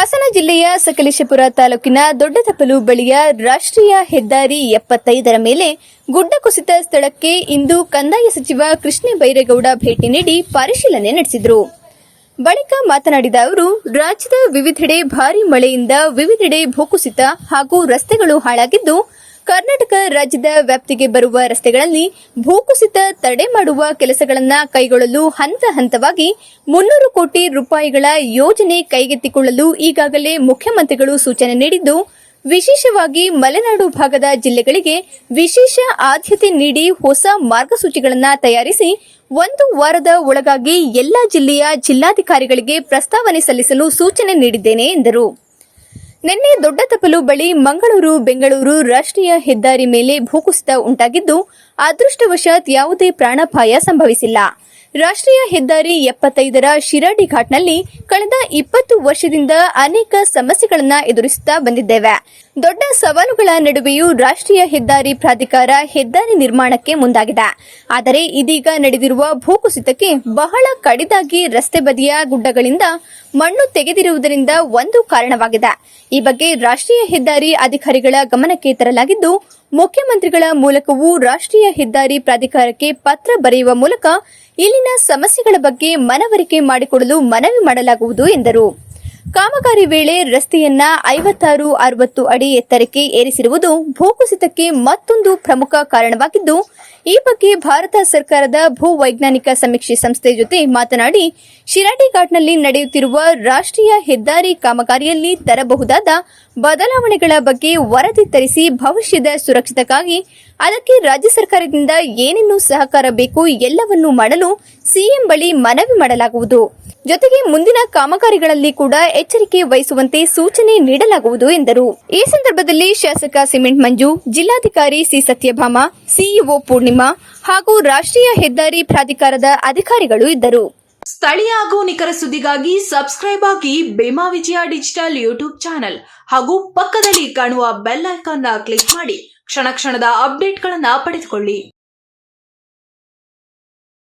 ಹಾಸನ ಜಿಲ್ಲೆಯ ಸಕಲೇಶಪುರ ತಾಲೂಕಿನ ದೊಡ್ಡತಪ್ಪಲು ಬಳಿಯ ರಾಷ್ಟ್ರೀಯ ಹೆದ್ದಾರಿ 75ರ ಮೇಲೆ ಗುಡ್ಡ ಕುಸಿತ ಸ್ಥಳಕ್ಕೆ ಇಂದು ಕಂದಾಯ ಸಚಿವ ಕೃಷ್ಣ ಬೈರೇಗೌಡ ಭೇಟಿ ನೀಡಿ ಪರಿಶೀಲನೆ ನಡೆಸಿದರು. ಬಳಿಕ ಮಾತನಾಡಿದ ಅವರು, ರಾಜ್ಯದ ವಿವಿಧೆಡೆ ಭಾರೀ ಮಳೆಯಿಂದ ವಿವಿಧೆಡೆ ಭೂಕುಸಿತ ಹಾಗೂ ರಸ್ತೆಗಳು ಹಾಳಾಗಿದ್ದು, ಕರ್ನಾಟಕ ರಾಜ್ಯದ ವ್ಯಾಪ್ತಿಗೆ ಬರುವ ರಸ್ತೆಗಳಲ್ಲಿ ಭೂಕುಸಿತ ತಡೆ ಮಾಡುವ ಕೆಲಸಗಳನ್ನು ಕೈಗೊಳ್ಳಲು ಹಂತ ಹಂತವಾಗಿ 300 ಕೋಟಿ ರೂಪಾಯಿಗಳ ಯೋಜನೆ ಕೈಗೆತ್ತಿಕೊಳ್ಳಲು ಈಗಾಗಲೇ ಮುಖ್ಯಮಂತ್ರಿಗಳು ಸೂಚನೆ ನೀಡಿದ್ದು, ವಿಶೇಷವಾಗಿ ಮಲೆನಾಡು ಭಾಗದ ಜಿಲ್ಲೆಗಳಿಗೆ ವಿಶೇಷ ಆದ್ಯತೆ ನೀಡಿ ಹೊಸ ಮಾರ್ಗಸೂಚಿಗಳನ್ನು ತಯಾರಿಸಿ 1 ವಾರದ ಒಳಗಾಗಿ ಎಲ್ಲಾ ಜಿಲ್ಲೆಯ ಜಿಲ್ಲಾಧಿಕಾರಿಗಳಿಗೆ ಪ್ರಸ್ತಾವನೆ ಸಲ್ಲಿಸಲು ಸೂಚನೆ ನೀಡಿದ್ದೇನೆ ಎಂದರು. ನಿನ್ನೆ ದೊಡ್ಡತಪ್ಪಲು ಬಳಿ ಮಂಗಳೂರು ಬೆಂಗಳೂರು ರಾಷ್ಟ್ರೀಯ ಹೆದ್ದಾರಿ ಮೇಲೆ ಭೂಕುಸಿತ ಉಂಟಾಗಿದ್ದು, ಅದೃಷ್ಟವಶಾತ್ ಯಾವುದೇ ಪ್ರಾಣಾಪಾಯ ಸಂಭವಿಸಿಲ್ಲ. ರಾಷ್ಟ್ರೀಯ ಹೆದ್ದಾರಿ 75ರ ಶಿರಾಡಿ ಘಾಟ್ನಲ್ಲಿ ಕಳೆದ 20 ವರ್ಷದಿಂದ ಅನೇಕ ಸಮಸ್ಯೆಗಳನ್ನು ಎದುರಿಸುತ್ತಾ ಬಂದಿದ್ದೇವೆ. ದೊಡ್ಡ ಸವಾಲುಗಳ ನಡುವೆಯೂ ರಾಷ್ಟ್ರೀಯ ಹೆದ್ದಾರಿ ಪ್ರಾಧಿಕಾರ ಹೆದ್ದಾರಿ ನಿರ್ಮಾಣಕ್ಕೆ ಮುಂದಾಗಿದೆ. ಆದರೆ ಇದೀಗ ನಡೆದಿರುವ ಭೂಕುಸಿತಕ್ಕೆ ಬಹಳ ಕಡಿದಾಗಿ ರಸ್ತೆ ಬದಿಯ ಗುಡ್ಡಗಳಿಂದ ಮಣ್ಣು ತೆಗೆದಿರುವುದರಿಂದ ಒಂದು ಕಾರಣವಾಗಿದೆ. ಈ ಬಗ್ಗೆ ರಾಷ್ಟ್ರೀಯ ಹೆದ್ದಾರಿ ಅಧಿಕಾರಿಗಳ ಗಮನಕ್ಕೆ ತರಲಾಗಿದ್ದು, ಮುಖ್ಯಮಂತ್ರಿಗಳ ಮೂಲಕವೂ ರಾಷ್ಟ್ರೀಯ ಹೆದ್ದಾರಿ ಪ್ರಾಧಿಕಾರಕ್ಕೆ ಪತ್ರ ಬರೆಯುವ ಮೂಲಕ ಇಲ್ಲಿನ ಸಮಸ್ಯೆಗಳ ಬಗ್ಗೆ ಮನವರಿಕೆ ಮಾಡಿಕೊಡಲು ಮನವಿ ಮಾಡಲಾಗುವುದು ಎಂದರು. ಕಾಮಗಾರಿ ವೇಳೆ ರಸ್ತೆಯನ್ನ 56-60 ಅಡಿ ಎತ್ತರಕ್ಕೆ ಏರಿಸಿರುವುದು ಭೂಕುಸಿತಕ್ಕೆ ಮತ್ತೊಂದು ಪ್ರಮುಖ ಕಾರಣವಾಗಿದ್ದು, ಈ ಬಗ್ಗೆ ಭಾರತ ಸರ್ಕಾರದ ಭೂ ವೈಜ್ಞಾನಿಕ ಸಮೀಕ್ಷೆ ಸಂಸ್ಥೆ ಜೊತೆ ಮಾತನಾಡಿ ಶಿರಾಡಿ ಘಾಟ್ನಲ್ಲಿ ನಡೆಯುತ್ತಿರುವ ರಾಷ್ಟ್ರೀಯ ಹೆದ್ದಾರಿ ಕಾಮಗಾರಿಯಲ್ಲಿ ತರಬಹುದಾದ ಬದಲಾವಣೆಗಳ ಬಗ್ಗೆ ವರದಿ ತರಿಸಿ ಭವಿಷ್ಯದ ಸುರಕ್ಷತೆಗಾಗಿ ಅದಕ್ಕೆ ರಾಜ್ಯ ಸರ್ಕಾರದಿಂದ ಏನೇನು ಸಹಕಾರ ಬೇಕು ಎಲ್ಲವನ್ನೂ ಮಾಡಲು ಸಿಎಂ ಬಳಿ ಮನವಿ ಮಾಡಲಾಗುವುದು. ಜೊತೆಗೆ ಮುಂದಿನ ಕಾಮಗಾರಿಗಳಲ್ಲಿ ಕೂಡ ಎಚ್ಚರಿಕೆ ವಹಿಸುವಂತೆ ಸೂಚನೆ ನೀಡಲಾಗುವುದು ಎಂದರು. ಈ ಸಂದರ್ಭದಲ್ಲಿ ಶಾಸಕ ಸಿಮೆಂಟ್ ಮಂಜು, ಜಿಲ್ಲಾಧಿಕಾರಿ ಸಿ ಸತ್ಯಭಾಮ, ಸಿಇಒ ಪೂರ್ಣಿಮಾ ಹಾಗೂ ರಾಷ್ಟ್ರೀಯ ಹೆದ್ದಾರಿ ಪ್ರಾಧಿಕಾರದ ಅಧಿಕಾರಿಗಳು ಇದ್ದರು. ಸ್ಥಳೀಯ ಹಾಗೂ ನಿಖರ ಸುದ್ದಿಗಾಗಿ ಸಬ್ಸ್ಕ್ರೈಬ್ ಆಗಿ ಬೇಮಾ ವಿಜಯ ಡಿಜಿಟಲ್ ಯೂಟ್ಯೂಬ್ ಚಾನೆಲ್ ಹಾಗೂ ಪಕ್ಕದಲ್ಲಿ ಕಾಣುವ ಬೆಲ್ ಐಕಾನ್ ಕ್ಲಿಕ್ ಮಾಡಿ ಕ್ಷಣ ಕ್ಷಣದ ಅಪ್ಡೇಟ್ಗಳನ್ನು ಪಡೆದುಕೊಳ್ಳಿ.